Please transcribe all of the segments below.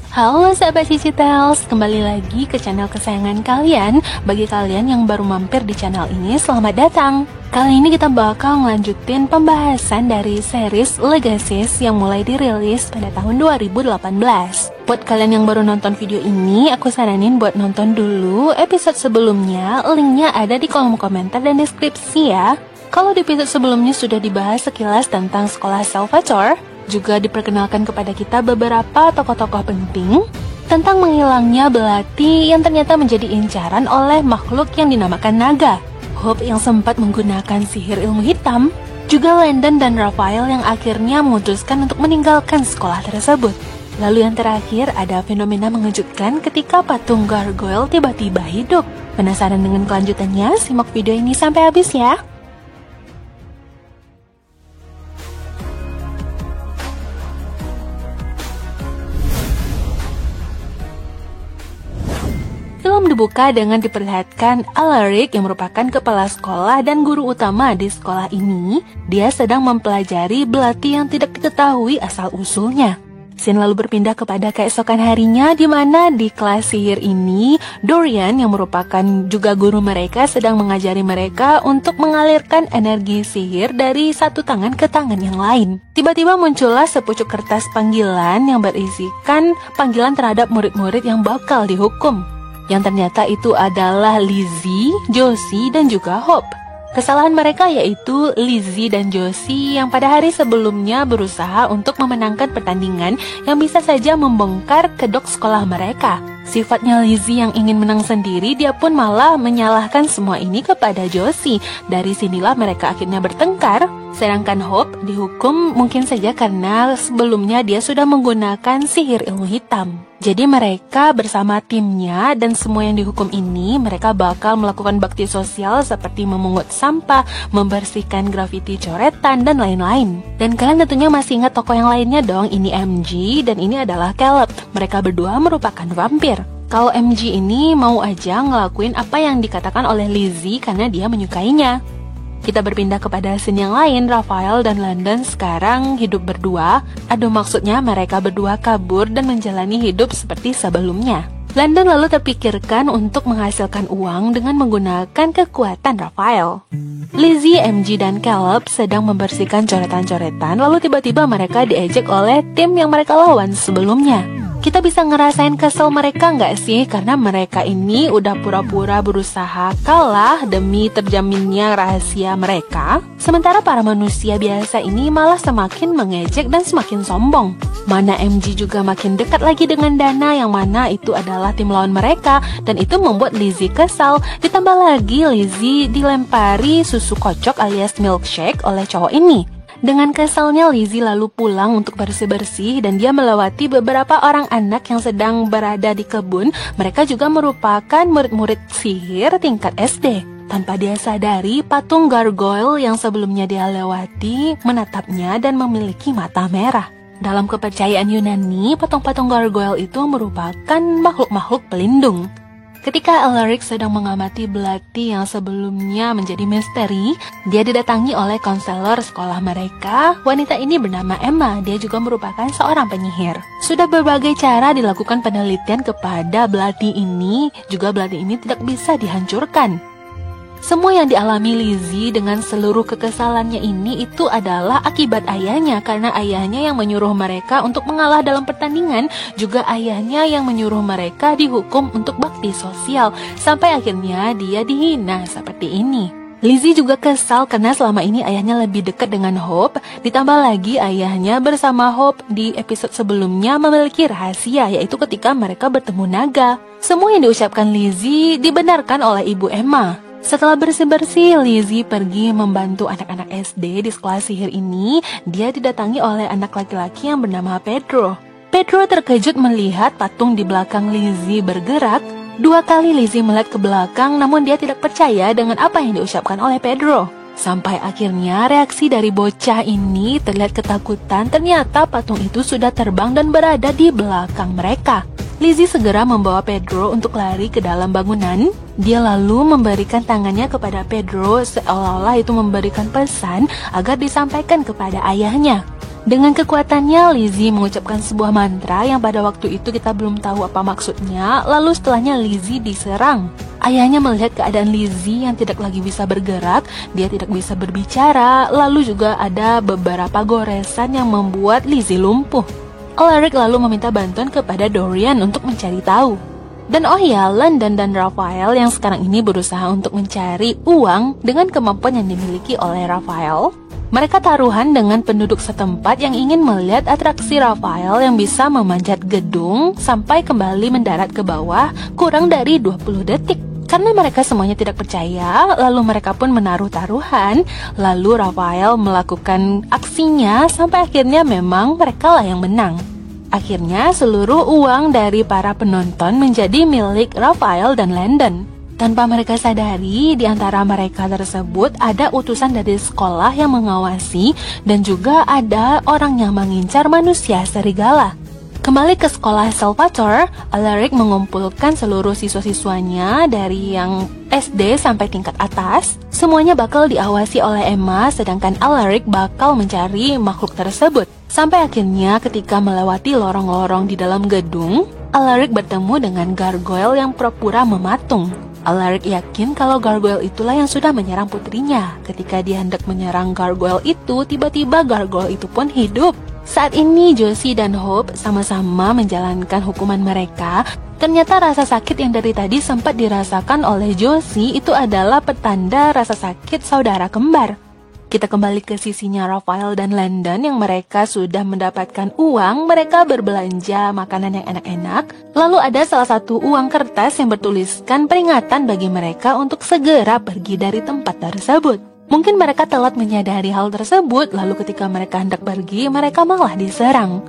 Halo sahabat Cici Tales, kembali lagi ke channel kesayangan kalian. Bagi kalian yang baru mampir di channel ini, selamat datang. Kali ini kita bakal ngelanjutin pembahasan dari series Legacies yang mulai dirilis pada tahun 2018. Buat kalian yang baru nonton video ini, aku saranin buat nonton dulu episode sebelumnya. Linknya ada di kolom komentar dan deskripsi ya. Kalau di episode sebelumnya sudah dibahas sekilas tentang sekolah Salvatore, juga diperkenalkan kepada kita beberapa tokoh-tokoh penting tentang menghilangnya Belati yang ternyata menjadi incaran oleh makhluk yang dinamakan naga, Hope yang sempat menggunakan sihir ilmu hitam, juga Landon dan Raphael yang akhirnya memutuskan untuk meninggalkan sekolah tersebut. Lalu yang terakhir ada fenomena mengejutkan ketika patung gargoyle tiba-tiba hidup. Penasaran dengan kelanjutannya? Simak video ini sampai habis ya. Film dibuka dengan diperlihatkan Alaric yang merupakan kepala sekolah dan guru utama di sekolah ini. Dia sedang mempelajari Belati yang tidak diketahui asal-usulnya. Scene lalu berpindah kepada keesokan harinya, di mana di kelas sihir ini Dorian yang merupakan juga guru mereka sedang mengajari mereka untuk mengalirkan energi sihir dari satu tangan ke tangan yang lain. Tiba-tiba muncullah sepucuk kertas panggilan yang berisikan panggilan terhadap murid-murid yang bakal dihukum. Yang ternyata itu adalah Lizzie, Josie, dan juga Hope. Kesalahan mereka yaitu Lizzie dan Josie yang pada hari sebelumnya berusaha untuk memenangkan pertandingan yang bisa saja membongkar kedok sekolah mereka. Sifatnya Lizzie yang ingin menang sendiri, dia pun malah menyalahkan semua ini kepada Josie. Dari sinilah mereka akhirnya bertengkar. Sedangkan Hope dihukum mungkin saja karena sebelumnya dia sudah menggunakan sihir ilmu hitam. Jadi mereka bersama timnya dan semua yang dihukum ini, mereka bakal melakukan bakti sosial seperti memungut sampah, membersihkan grafiti coretan, dan lain-lain. Dan kalian tentunya masih ingat tokoh yang lainnya dong, ini MG dan ini adalah Caleb. Mereka berdua merupakan vampir. Kalau MG ini mau aja ngelakuin apa yang dikatakan oleh Lizzie karena dia menyukainya. Kita berpindah kepada scene yang lain. Raphael dan Landon sekarang hidup berdua. Aduh, maksudnya mereka berdua kabur dan menjalani hidup seperti sebelumnya. Landon lalu terpikirkan untuk menghasilkan uang dengan menggunakan kekuatan Raphael. Lizzie, MG, dan Caleb sedang membersihkan coretan-coretan, lalu tiba-tiba mereka diejek oleh tim yang mereka lawan sebelumnya. Kita bisa ngerasain kesel mereka nggak sih? Karena mereka ini udah pura-pura berusaha kalah demi terjaminnya rahasia mereka. Sementara para manusia biasa ini malah semakin mengejek dan semakin sombong. Mana MG juga makin dekat lagi dengan Dana yang mana itu adalah tim lawan mereka. Dan itu membuat Lizzie kesal. Ditambah lagi Lizzie dilempari susu kocok alias milkshake oleh cowok ini. Dengan kesalnya Lizzie lalu pulang untuk bersih-bersih dan dia melewati beberapa orang anak yang sedang berada di kebun. Mereka juga merupakan murid-murid sihir tingkat SD. Tanpa dia sadari, patung gargoyle yang sebelumnya dia lewati menatapnya dan memiliki mata merah. Dalam kepercayaan Yunani, patung-patung gargoyle itu merupakan makhluk-makhluk pelindung. Ketika Alaric sedang mengamati Belati yang sebelumnya menjadi misteri, dia didatangi oleh konselor sekolah mereka. Wanita ini bernama Emma, dia juga merupakan seorang penyihir. Sudah berbagai cara dilakukan penelitian kepada Belati ini, juga Belati ini tidak bisa dihancurkan. Semua yang dialami Lizzie dengan seluruh kekesalannya ini itu adalah akibat ayahnya, karena ayahnya yang menyuruh mereka untuk mengalah dalam pertandingan, juga ayahnya yang menyuruh mereka dihukum untuk bakti sosial, sampai akhirnya dia dihina seperti ini. Lizzie juga kesal karena selama ini ayahnya lebih dekat dengan Hope, ditambah lagi ayahnya bersama Hope di episode sebelumnya memiliki rahasia, yaitu ketika mereka bertemu naga. Semua yang diucapkan Lizzie dibenarkan oleh ibu Emma. Setelah bersih-bersih, Lizzie pergi membantu anak-anak SD di sekolah sihir ini. Dia didatangi oleh anak laki-laki yang bernama Pedro. Pedro terkejut melihat patung di belakang Lizzie bergerak. 2 kali Lizzie melihat ke belakang, namun dia tidak percaya dengan apa yang diucapkan oleh Pedro. Sampai akhirnya reaksi dari bocah ini terlihat ketakutan. Ternyata patung itu sudah terbang dan berada di belakang mereka. Lizzie segera membawa Pedro untuk lari ke dalam bangunan. Dia lalu memberikan tangannya kepada Pedro seolah-olah itu memberikan pesan agar disampaikan kepada ayahnya. Dengan kekuatannya, Lizzie mengucapkan sebuah mantra yang pada waktu itu kita belum tahu apa maksudnya. Lalu setelahnya Lizzie diserang. Ayahnya melihat keadaan Lizzie yang tidak lagi bisa bergerak, dia tidak bisa berbicara, lalu juga ada beberapa goresan yang membuat Lizzie lumpuh. Alaric lalu meminta bantuan kepada Dorian untuk mencari tahu. Dan oh ya, Landon dan Raphael yang sekarang ini berusaha untuk mencari uang dengan kemampuan yang dimiliki oleh Raphael. Mereka taruhan dengan penduduk setempat yang ingin melihat atraksi Raphael yang bisa memanjat gedung sampai kembali mendarat ke bawah kurang dari 20 detik. Karena mereka semuanya tidak percaya, lalu mereka pun menaruh taruhan, lalu Raphael melakukan aksinya sampai akhirnya memang mereka lah yang menang. Akhirnya seluruh uang dari para penonton menjadi milik Raphael dan Landon. Tanpa mereka sadari, di antara mereka tersebut ada utusan dari sekolah yang mengawasi dan juga ada orang yang mengincar manusia serigala. Kembali ke sekolah Salvatore, Alaric mengumpulkan seluruh siswa-siswanya dari yang SD sampai tingkat atas. Semuanya bakal diawasi oleh Emma, sedangkan Alaric bakal mencari makhluk tersebut. Sampai akhirnya ketika melewati lorong-lorong di dalam gedung, Alaric bertemu dengan gargoyle yang pura-pura mematung. Alaric yakin kalau gargoyle itulah yang sudah menyerang putrinya. Ketika dia hendak menyerang gargoyle itu, tiba-tiba gargoyle itu pun hidup. Saat ini Josie dan Hope sama-sama menjalankan hukuman mereka. Ternyata rasa sakit yang dari tadi sempat dirasakan oleh Josie itu adalah petanda rasa sakit saudara kembar. Kita kembali ke sisinya Raphael dan Landon yang mereka sudah mendapatkan uang, mereka berbelanja makanan yang enak-enak. Lalu ada salah satu uang kertas yang bertuliskan peringatan bagi mereka untuk segera pergi dari tempat tersebut. Mungkin mereka telat menyadari hal tersebut, lalu ketika mereka hendak pergi, mereka malah diserang.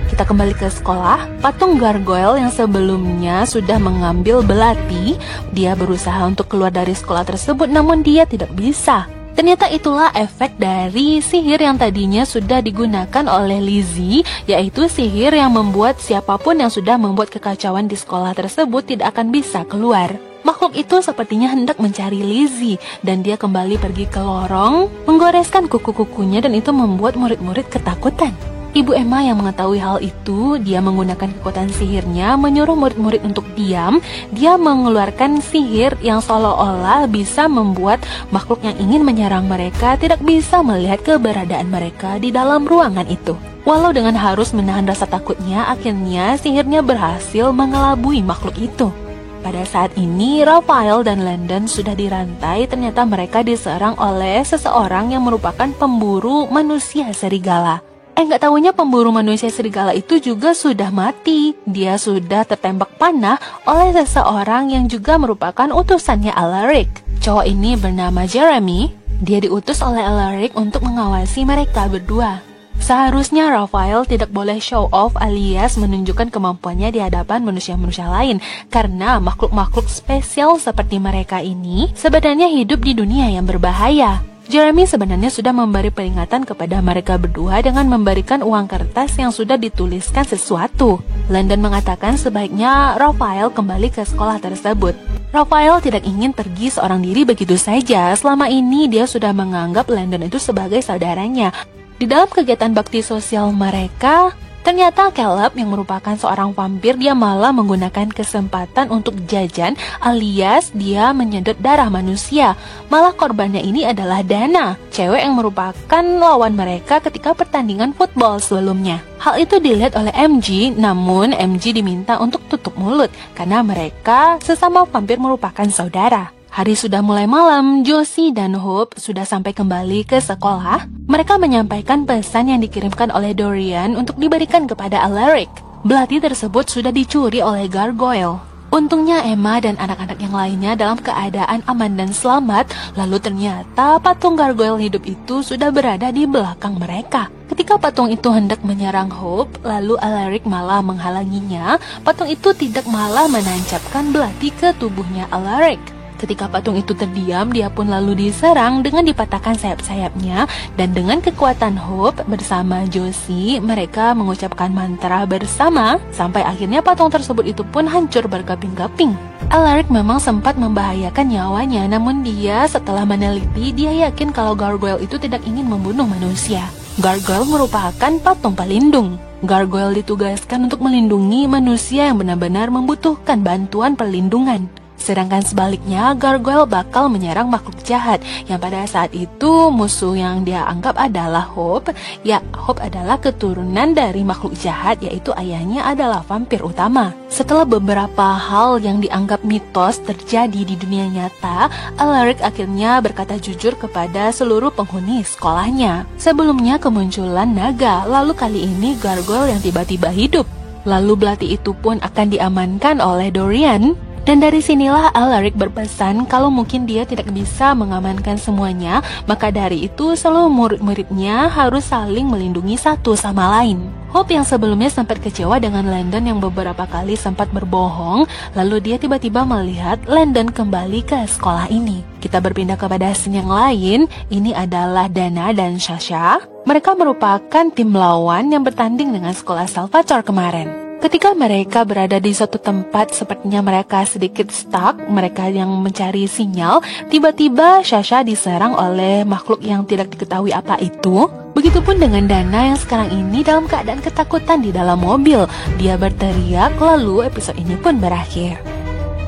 Kita kembali ke sekolah, patung gargoyle yang sebelumnya sudah mengambil belati, dia berusaha untuk keluar dari sekolah tersebut namun dia tidak bisa. Ternyata itulah efek dari sihir yang tadinya sudah digunakan oleh Lizzie, yaitu sihir yang membuat siapapun yang sudah membuat kekacauan di sekolah tersebut tidak akan bisa keluar. Makhluk itu sepertinya hendak mencari Lizzie, dan dia kembali pergi ke lorong, menggoreskan kuku-kukunya dan itu membuat murid-murid ketakutan. Ibu Emma yang mengetahui hal itu, dia menggunakan kekuatan sihirnya, menyuruh murid-murid untuk diam. Dia mengeluarkan sihir yang seolah-olah bisa membuat makhluk yang ingin menyerang mereka tidak bisa melihat keberadaan mereka di dalam ruangan itu. Walau dengan harus menahan rasa takutnya, akhirnya sihirnya berhasil mengelabui makhluk itu. Pada saat ini, Raphael dan Landon sudah dirantai. Ternyata mereka diserang oleh seseorang yang merupakan pemburu manusia serigala. Nggak tahunya pemburu manusia serigala itu juga sudah mati. Dia sudah tertembak panah oleh seseorang yang juga merupakan utusannya Alaric. Cowok ini bernama Jeremy. Dia diutus oleh Alaric untuk mengawasi mereka berdua. Seharusnya Raphael tidak boleh show off alias menunjukkan kemampuannya di hadapan manusia-manusia lain, karena makhluk-makhluk spesial seperti mereka ini sebenarnya hidup di dunia yang berbahaya. Jeremy sebenarnya sudah memberi peringatan kepada mereka berdua dengan memberikan uang kertas yang sudah dituliskan sesuatu. Landon mengatakan sebaiknya Raphael kembali ke sekolah tersebut. Raphael tidak ingin pergi seorang diri begitu saja. Selama ini dia sudah menganggap Landon itu sebagai saudaranya. Di dalam kegiatan bakti sosial mereka, ternyata Caleb yang merupakan seorang vampir, dia malah menggunakan kesempatan untuk jajan alias dia menyedot darah manusia. Malah korbannya ini adalah Dana, cewek yang merupakan lawan mereka ketika pertandingan football sebelumnya. Hal itu dilihat oleh MG, namun MG diminta untuk tutup mulut karena mereka sesama vampir merupakan saudara. Hari sudah mulai malam, Josie dan Hope sudah sampai kembali ke sekolah. Mereka menyampaikan pesan yang dikirimkan oleh Dorian untuk diberikan kepada Alaric. Belati tersebut sudah dicuri oleh gargoyle. Untungnya Emma dan anak-anak yang lainnya dalam keadaan aman dan selamat. Lalu ternyata patung gargoyle hidup itu sudah berada di belakang mereka. Ketika patung itu hendak menyerang Hope, lalu Alaric malah menghalanginya. Patung itu tidak malah menancapkan belati ke tubuhnya Alaric. Ketika patung itu terdiam, dia pun lalu diserang dengan dipatahkan sayap-sayapnya. Dan dengan kekuatan Hope bersama Josie, mereka mengucapkan mantra bersama sampai akhirnya patung tersebut itu pun hancur berkeping-keping. Alaric memang sempat membahayakan nyawanya, namun dia setelah meneliti, dia yakin kalau gargoyle itu tidak ingin membunuh manusia. Gargoyle merupakan patung pelindung. Gargoyle ditugaskan untuk melindungi manusia yang benar-benar membutuhkan bantuan perlindungan. Sedangkan sebaliknya, Gargoyle bakal menyerang makhluk jahat yang pada saat itu musuh yang dia anggap adalah Hope. Ya, Hope adalah keturunan dari makhluk jahat, yaitu ayahnya adalah vampir utama. Setelah beberapa hal yang dianggap mitos terjadi di dunia nyata, Alaric akhirnya berkata jujur kepada seluruh penghuni sekolahnya. Sebelumnya kemunculan naga, lalu kali ini Gargoyle yang tiba-tiba hidup. Lalu belati itu pun akan diamankan oleh Dorian. Dan dari sinilah Alaric berpesan kalau mungkin dia tidak bisa mengamankan semuanya, maka dari itu seluruh murid-muridnya harus saling melindungi satu sama lain. Hope yang sebelumnya sempat kecewa dengan Landon yang beberapa kali sempat berbohong, lalu dia tiba-tiba melihat Landon kembali ke sekolah ini. Kita berpindah kepada scene yang lain, ini adalah Dana dan Sasha. Mereka merupakan tim lawan yang bertanding dengan sekolah Salvatore kemarin. Ketika mereka berada di suatu tempat sepertinya mereka sedikit stuck, mereka yang mencari sinyal, tiba-tiba Sasha diserang oleh makhluk yang tidak diketahui apa itu. Begitupun dengan Dana yang sekarang ini dalam keadaan ketakutan di dalam mobil. Dia berteriak, lalu episode ini pun berakhir.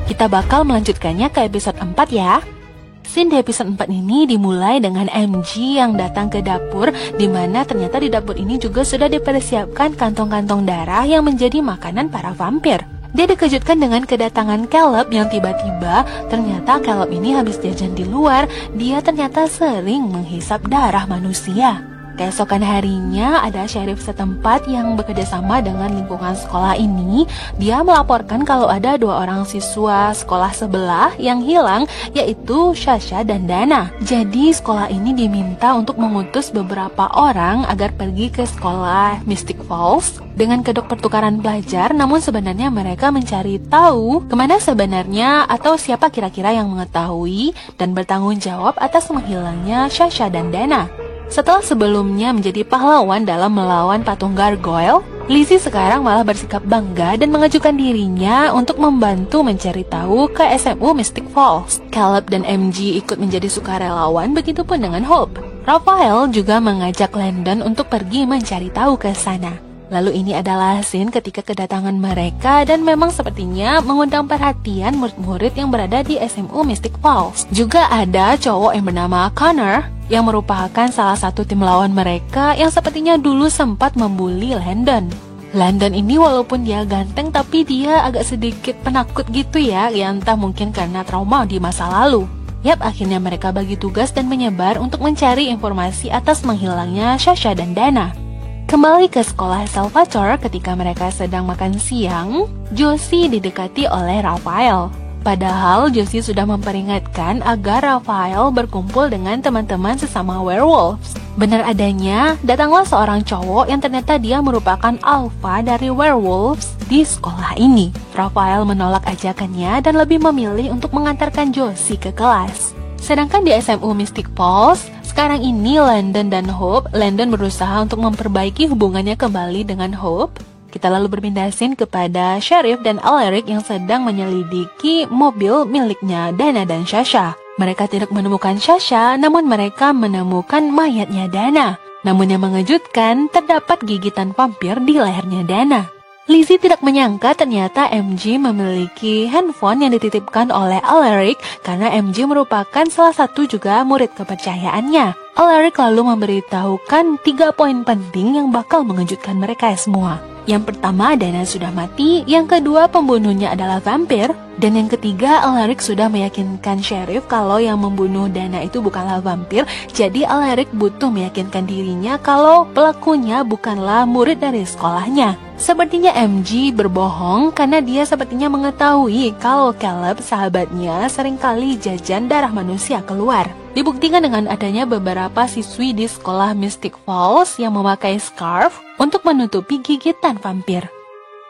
Kita bakal melanjutkannya ke episode 4 ya. Scene di episode 4 ini dimulai dengan MG yang datang ke dapur, di mana ternyata di dapur ini juga sudah dipersiapkan kantong-kantong darah yang menjadi makanan para vampir. Dia dikejutkan dengan kedatangan Caleb yang tiba-tiba ternyata Caleb ini habis jajan di luar, dia ternyata sering menghisap darah manusia. Keesokan harinya ada sheriff setempat yang bekerja sama dengan lingkungan sekolah ini. Dia melaporkan kalau ada 2 orang siswa sekolah sebelah yang hilang, yaitu Sasha dan Dana. Jadi sekolah ini diminta untuk mengutus beberapa orang agar pergi ke sekolah Mystic Falls dengan kedok pertukaran pelajar. Namun sebenarnya mereka mencari tahu kemana sebenarnya atau siapa kira-kira yang mengetahui dan bertanggung jawab atas menghilangnya Sasha dan Dana. Setelah sebelumnya menjadi pahlawan dalam melawan patung Gargoyle, Lizzie sekarang malah bersikap bangga dan mengajukan dirinya untuk membantu mencari tahu ke SMU Mystic Falls. Caleb dan MG ikut menjadi sukarelawan, begitupun dengan Hope. Raphael juga mengajak Landon untuk pergi mencari tahu ke sana. Lalu ini adalah scene ketika kedatangan mereka dan memang sepertinya mengundang perhatian murid-murid yang berada di SMU Mystic Falls. Juga ada cowok yang bernama Connor yang merupakan salah satu tim lawan mereka yang sepertinya dulu sempat membuli Landon. Landon ini walaupun dia ganteng tapi dia agak sedikit penakut gitu ya, entah mungkin karena trauma di masa lalu. Yap, akhirnya mereka bagi tugas dan menyebar untuk mencari informasi atas menghilangnya Sasha dan Dana. Kembali ke sekolah Salvatore ketika mereka sedang makan siang, Josie didekati oleh Raphael. Padahal Josie sudah memperingatkan agar Raphael berkumpul dengan teman-teman sesama werewolves. Benar adanya, datanglah seorang cowok yang ternyata dia merupakan alpha dari werewolves di sekolah ini. Raphael menolak ajakannya dan lebih memilih untuk mengantarkan Josie ke kelas. Sedangkan di SMU Mystic Falls, sekarang ini Landon dan Hope, Landon berusaha untuk memperbaiki hubungannya kembali dengan Hope. Kita lalu berpindah scene kepada Sheriff dan Alaric yang sedang menyelidiki mobil miliknya Dana dan Sasha. Mereka tidak menemukan Sasha, namun mereka menemukan mayatnya Dana. Namun yang mengejutkan, terdapat gigitan vampir di lehernya Dana. Lizzie tidak menyangka ternyata MG memiliki handphone yang dititipkan oleh Alaric karena MG merupakan salah satu juga murid kepercayaannya. Alaric lalu memberitahukan 3 poin penting yang bakal mengejutkan mereka semua. Yang pertama, Dana sudah mati, yang kedua pembunuhnya adalah vampir, dan yang ketiga Alaric sudah meyakinkan Sheriff kalau yang membunuh Dana itu bukanlah vampir. Jadi Alaric butuh meyakinkan dirinya kalau pelakunya bukanlah murid dari sekolahnya. Sepertinya MG berbohong karena dia sepertinya mengetahui kalau Caleb sahabatnya seringkali jajan darah manusia keluar. Dibuktikan dengan adanya beberapa siswi di sekolah Mystic Falls yang memakai scarf untuk menutupi gigitan vampir.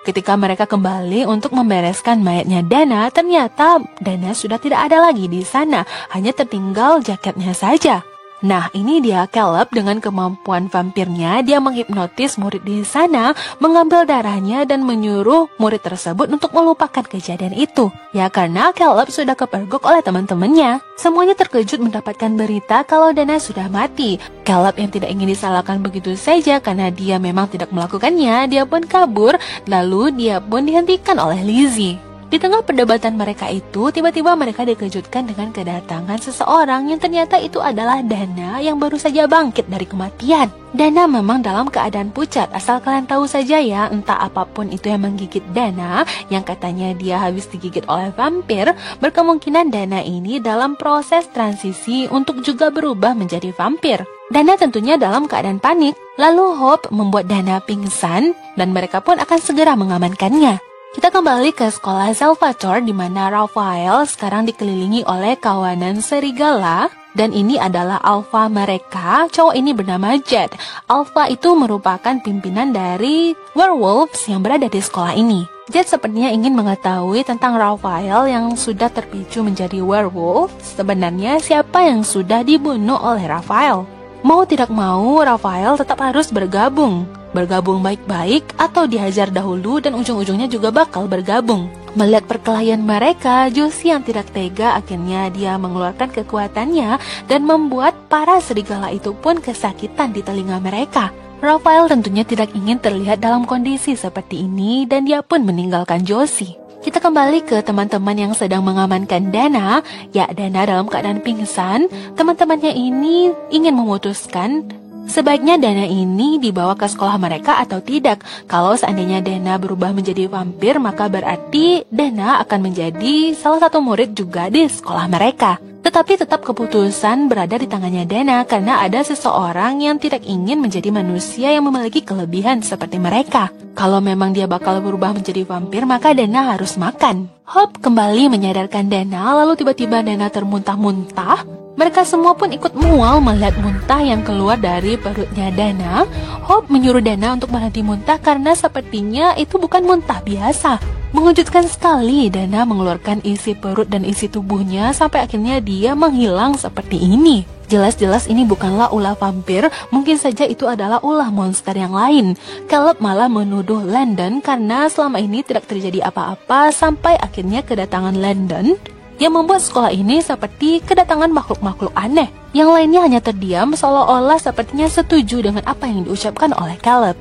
Ketika mereka kembali untuk membereskan mayatnya Dana, ternyata Dana sudah tidak ada lagi di sana, hanya tertinggal jaketnya saja. Nah, ini dia Caleb dengan kemampuan vampirnya. Dia menghipnotis murid di sana, mengambil darahnya dan menyuruh murid tersebut untuk melupakan kejadian itu. Ya, karena Caleb sudah kepergok oleh teman-temannya. Semuanya terkejut mendapatkan berita kalau Dana sudah mati. Caleb yang tidak ingin disalahkan begitu saja karena dia memang tidak melakukannya, dia pun kabur, lalu dia pun dihentikan oleh Lizzie. Di tengah perdebatan mereka itu, tiba-tiba mereka dikejutkan dengan kedatangan seseorang yang ternyata itu adalah Dana yang baru saja bangkit dari kematian. Dana memang dalam keadaan pucat, asal kalian tahu saja ya, entah apapun itu yang menggigit Dana, yang katanya dia habis digigit oleh vampir, berkemungkinan Dana ini dalam proses transisi untuk juga berubah menjadi vampir. Dana tentunya dalam keadaan panik, lalu Hope membuat Dana pingsan dan mereka pun akan segera mengamankannya. Kita kembali ke sekolah Salvatore di mana Raphael sekarang dikelilingi oleh kawanan serigala dan ini adalah alpha mereka. Cowok ini bernama Jed. Alpha itu merupakan pimpinan dari werewolves yang berada di sekolah ini. Jed sepertinya ingin mengetahui tentang Raphael yang sudah terpicu menjadi werewolf. Sebenarnya siapa yang sudah dibunuh oleh Raphael? Mau tidak mau, Raphael tetap harus bergabung baik-baik atau dihajar dahulu dan ujung-ujungnya juga bakal bergabung. Melihat perkelahian mereka, Josie yang tidak tega akhirnya dia mengeluarkan kekuatannya dan membuat para serigala itu pun kesakitan di telinga mereka. Raphael tentunya tidak ingin terlihat dalam kondisi seperti ini dan dia pun meninggalkan Josie. Kita kembali ke teman-teman yang sedang mengamankan Dana. Ya, Dana dalam keadaan pingsan. Teman-temannya ini ingin memutuskan sebaiknya Dana ini dibawa ke sekolah mereka atau tidak. Kalau seandainya Dana berubah menjadi vampir, maka berarti Dana akan menjadi salah satu murid juga di sekolah mereka. Tetapi tetap keputusan berada di tangannya Dana karena ada seseorang yang tidak ingin menjadi manusia yang memiliki kelebihan seperti mereka. Kalau memang dia bakal berubah menjadi vampir, maka Dana harus makan. Hope kembali menyadarkan Dana, lalu tiba-tiba Dana termuntah-muntah. Mereka semua pun ikut mual melihat muntah yang keluar dari perutnya Dana. Hope menyuruh Dana untuk berhenti muntah karena sepertinya itu bukan muntah biasa. Mengejutkan sekali, Dana mengeluarkan isi perut dan isi tubuhnya sampai akhirnya dia menghilang seperti ini. Jelas-jelas ini bukanlah ulah vampir, mungkin saja itu adalah ulah monster yang lain. Caleb malah menuduh Landon karena selama ini tidak terjadi apa-apa sampai akhirnya kedatangan Landon yang membuat sekolah ini seperti kedatangan makhluk-makhluk aneh. Yang lainnya hanya terdiam seolah-olah sepertinya setuju dengan apa yang diucapkan oleh Caleb.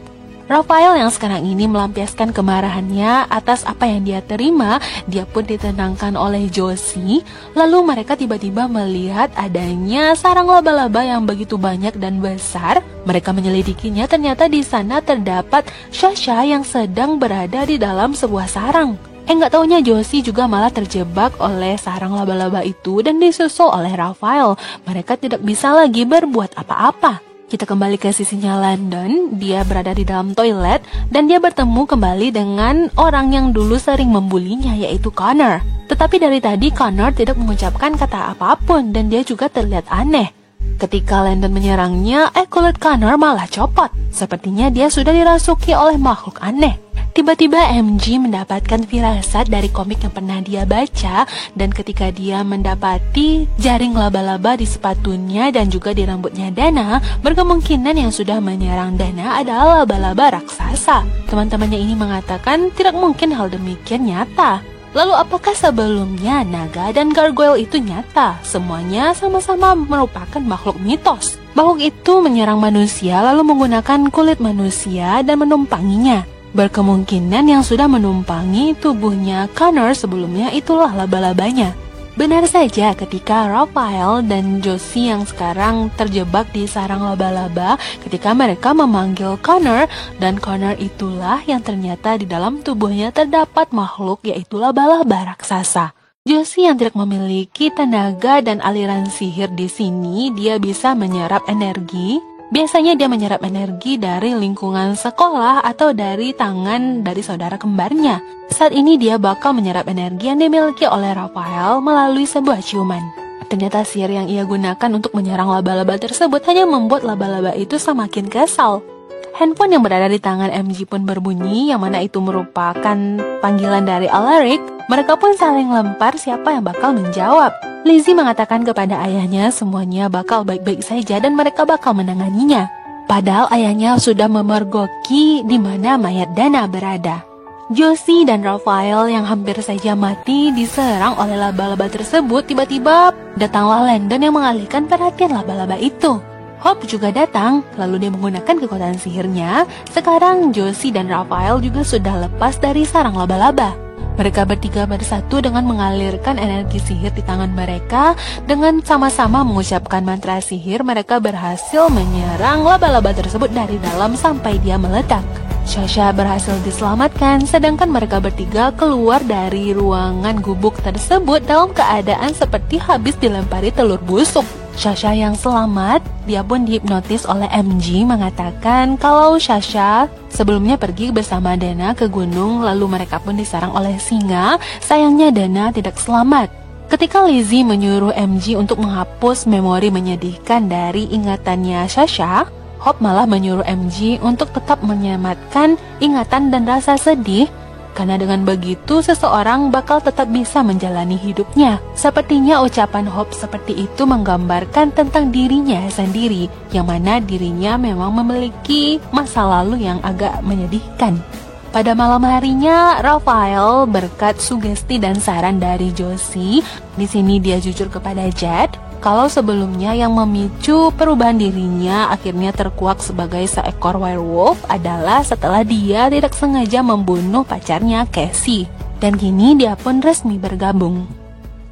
Raphael yang sekarang ini melampiaskan kemarahannya atas apa yang dia terima, dia pun ditenangkan oleh Josie. Lalu mereka tiba-tiba melihat adanya sarang laba-laba yang begitu banyak dan besar. Mereka menyelidikinya, ternyata di sana terdapat Sasha yang sedang berada di dalam sebuah sarang. Nggak taunya Josie juga malah terjebak oleh sarang laba-laba itu dan disusul oleh Raphael. Mereka tidak bisa lagi berbuat apa-apa. Kita kembali ke sisinya Landon. Dia berada di dalam toilet dan dia bertemu kembali dengan orang yang dulu sering membulinya, yaitu Connor. Tetapi dari tadi Connor tidak mengucapkan kata apapun dan dia juga terlihat aneh. Ketika Landon menyerangnya, kulit Connor malah copot. Sepertinya dia sudah dirasuki oleh makhluk aneh. Tiba-tiba MG mendapatkan firasat dari komik yang pernah dia baca, dan ketika dia mendapati jaring laba-laba di sepatunya dan juga di rambutnya Dana, berkemungkinan yang sudah menyerang Dana adalah laba-laba raksasa. Teman-temannya ini mengatakan tidak mungkin hal demikian nyata. Lalu apakah sebelumnya naga dan gargoyle itu nyata? Semuanya sama-sama merupakan makhluk mitos. Makhluk itu menyerang manusia lalu menggunakan kulit manusia dan menumpanginya. Berkemungkinan yang sudah menumpangi tubuhnya Connor sebelumnya itulah laba-labanya. Benar saja ketika Raphael dan Josie yang sekarang terjebak di sarang laba-laba, ketika mereka memanggil Connor, dan Connor itulah yang ternyata di dalam tubuhnya terdapat makhluk yaitu laba-laba raksasa. Josie yang tidak memiliki tenaga dan aliran sihir di sini, dia bisa menyerap energi. Biasanya dia menyerap energi dari lingkungan sekolah atau dari tangan dari saudara kembarnya. Saat ini dia bakal menyerap energi yang dimiliki oleh Raphael melalui sebuah ciuman. Ternyata sihir yang ia gunakan untuk menyerang laba-laba tersebut hanya membuat laba-laba itu semakin kesal. Handphone yang berada di tangan MG pun berbunyi, yang mana itu merupakan panggilan dari Alaric. Mereka pun saling lempar siapa yang bakal menjawab. Lizzie mengatakan kepada ayahnya semuanya bakal baik-baik saja dan mereka bakal menanganinya. Padahal ayahnya sudah memergoki di mana mayat Dana berada. Josie dan Raphael yang hampir saja mati diserang oleh laba-laba tersebut. Tiba-tiba datanglah Landon yang mengalihkan perhatian laba-laba itu. Hope juga datang, lalu dia menggunakan kekuatan sihirnya. Sekarang Josie dan Raphael juga sudah lepas dari sarang laba-laba. Mereka bertiga bersatu dengan mengalirkan energi sihir di tangan mereka. Dengan sama-sama mengucapkan mantra sihir, mereka berhasil menyerang laba-laba tersebut dari dalam sampai dia meledak. Sasha berhasil diselamatkan, sedangkan mereka bertiga keluar dari ruangan gubuk tersebut dalam keadaan seperti habis dilempari telur busuk. Sasha yang selamat, dia pun dihipnotis oleh MG mengatakan kalau Sasha sebelumnya pergi bersama Dana ke gunung, lalu mereka pun diserang oleh singa. Sayangnya Dana tidak selamat. Ketika Lizzie menyuruh MG untuk menghapus memori menyedihkan dari ingatannya Sasha, Hope malah menyuruh MG untuk tetap menyelamatkan ingatan dan rasa sedih. Karena dengan begitu seseorang bakal tetap bisa menjalani hidupnya. Sepertinya ucapan Hope seperti itu menggambarkan tentang dirinya sendiri, yang mana dirinya memang memiliki masa lalu yang agak menyedihkan. Pada malam harinya, Raphael berkat sugesti dan saran dari Josie, di sini dia jujur kepada Jed kalau sebelumnya yang memicu perubahan dirinya akhirnya terkuak sebagai seekor werewolf adalah setelah dia tidak sengaja membunuh pacarnya Cassie. Dan kini dia pun resmi bergabung.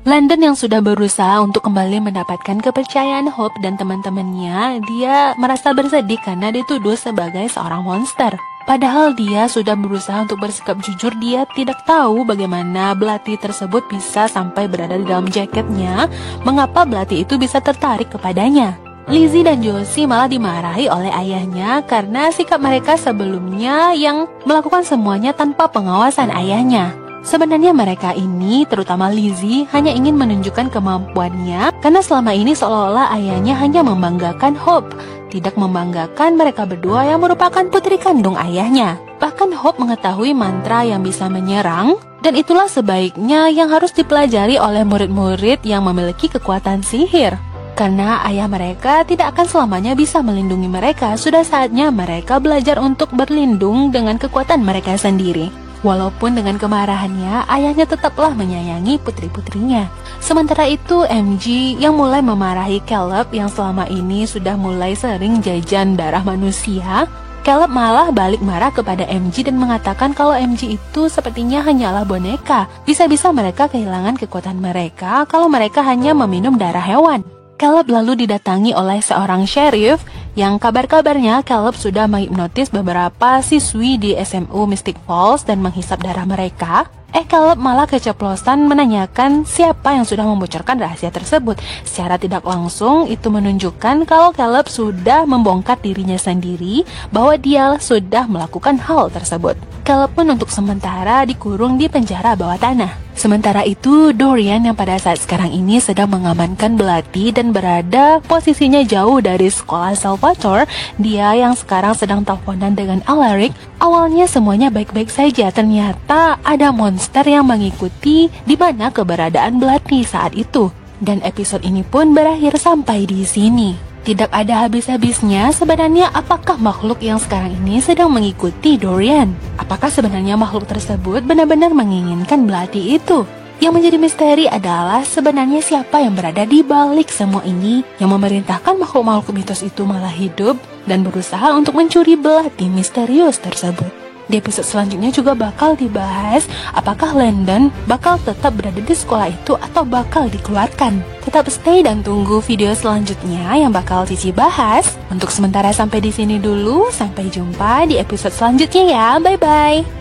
Landon yang sudah berusaha untuk kembali mendapatkan kepercayaan Hope dan teman-temannya, dia merasa bersedih karena dituduh sebagai seorang monster. Padahal dia sudah berusaha untuk bersikap jujur, dia tidak tahu bagaimana belati tersebut bisa sampai berada di dalam jaketnya, mengapa belati itu bisa tertarik kepadanya. Lizzie dan Josie malah dimarahi oleh ayahnya karena sikap mereka sebelumnya yang melakukan semuanya tanpa pengawasan ayahnya. Sebenarnya mereka ini, terutama Lizzie, hanya ingin menunjukkan kemampuannya karena selama ini seolah-olah ayahnya hanya membanggakan Hope, tidak membanggakan mereka berdua yang merupakan putri kandung ayahnya. Bahkan Hope mengetahui mantra yang bisa menyerang, dan itulah sebaiknya yang harus dipelajari oleh murid-murid yang memiliki kekuatan sihir. Karena ayah mereka tidak akan selamanya bisa melindungi mereka, sudah saatnya mereka belajar untuk berlindung dengan kekuatan mereka sendiri. Walaupun dengan kemarahannya, ayahnya tetaplah menyayangi putri-putrinya. Sementara itu, MG yang mulai memarahi Caleb yang selama ini sudah mulai sering jajan darah manusia. Caleb malah balik marah kepada MG dan mengatakan kalau MG itu sepertinya hanyalah boneka. Bisa-bisa mereka kehilangan kekuatan mereka kalau mereka hanya meminum darah hewan. Caleb lalu didatangi oleh seorang sheriff yang kabar-kabarnya Caleb sudah menghipnotis beberapa siswi di SMU Mystic Falls dan menghisap darah mereka. Caleb malah keceplosan menanyakan siapa yang sudah membocorkan rahasia tersebut. Secara tidak langsung itu menunjukkan kalau Caleb sudah membongkar dirinya sendiri bahwa dia sudah melakukan hal tersebut. Caleb pun untuk sementara dikurung di penjara bawah tanah. Sementara itu, Dorian yang pada saat sekarang ini sedang mengamankan belati dan berada posisinya jauh dari sekolah Salvatore. Dia yang sekarang sedang teleponan dengan Alaric. Awalnya semuanya baik-baik saja, ternyata ada monster yang mengikuti di mana keberadaan belati saat itu. Dan episode ini pun berakhir sampai di sini. Tidak ada habis-habisnya sebenarnya apakah makhluk yang sekarang ini sedang mengikuti Dorian. Apakah sebenarnya makhluk tersebut benar-benar menginginkan belati itu? Yang menjadi misteri adalah sebenarnya siapa yang berada di balik semua ini yang memerintahkan makhluk-makhluk mitos itu malah hidup dan berusaha untuk mencuri belati misterius tersebut. Di episode selanjutnya juga bakal dibahas apakah Landon bakal tetap berada di sekolah itu atau bakal dikeluarkan. Tetap stay dan tunggu video selanjutnya yang bakal Cici bahas. Untuk sementara sampai di sini dulu, sampai jumpa di episode selanjutnya ya, bye-bye.